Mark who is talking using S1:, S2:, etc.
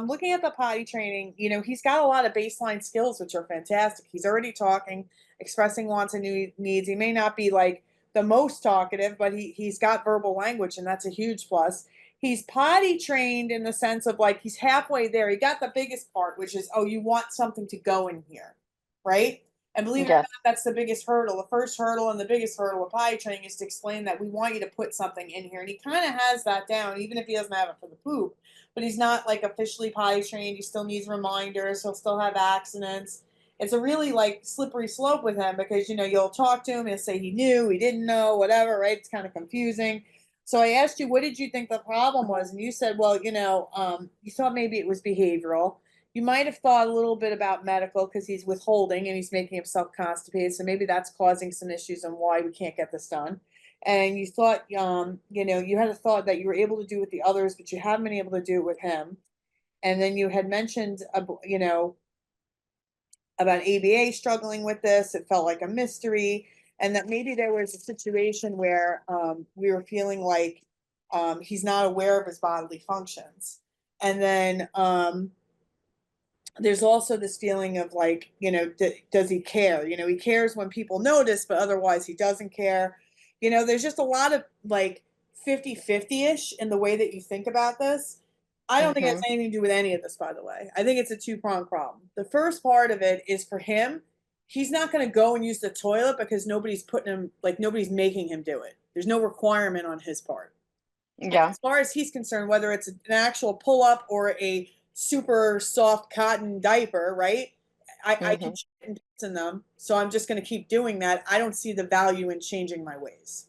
S1: looking at the potty training, he's got a lot of baseline skills, which are fantastic. He's already talking, expressing wants and needs. He may not be like the most talkative, but he's got verbal language, and that's a huge plus. He's potty trained in the sense of like he's halfway there. He got the biggest part, which is, oh, you want something to go in here, right? And believe it or
S2: Yes.
S1: not, that's the biggest hurdle. The first hurdle and the biggest hurdle of potty training is to explain that we want you to put something in here. And he kind of has that down, even if he doesn't have it for the poop. But he's not like officially potty trained. He still needs reminders. He'll still have accidents. It's a really like slippery slope with him because you'll talk to him, he'll say he knew, he didn't know, whatever, right? It's kind of confusing. So I asked you, what did you think the problem was? And you said, well, you thought maybe it was behavioral. You might have thought a little bit about medical because he's withholding and he's making himself constipated. So maybe that's causing some issues on why we can't get this done. And you thought, you had a thought that you were able to do with the others, but you haven't been able to do it with him. And then you had mentioned, about ABA struggling with this. It felt like a mystery, and that maybe there was a situation where we were feeling like he's not aware of his bodily functions. And then there's also this feeling of like, does he care? He cares when people notice, but otherwise he doesn't care. There's just a lot of like 50-50-ish in the way that you think about this. I don't think it has
S2: Mm-hmm.
S1: anything to do with any of this, by the way. I think it's a two-pronged problem. The first part of it is for him, he's not going to go and use the toilet because nobody's putting him, like, nobody's making him do it. There's no requirement on his part. And
S2: Yeah.
S1: as far as he's concerned, whether it's an actual pull up or a super soft cotton diaper, right? I can
S2: Mm-hmm.
S1: shit and piss in them. So I'm just going to keep doing that. I don't see the value in changing my ways.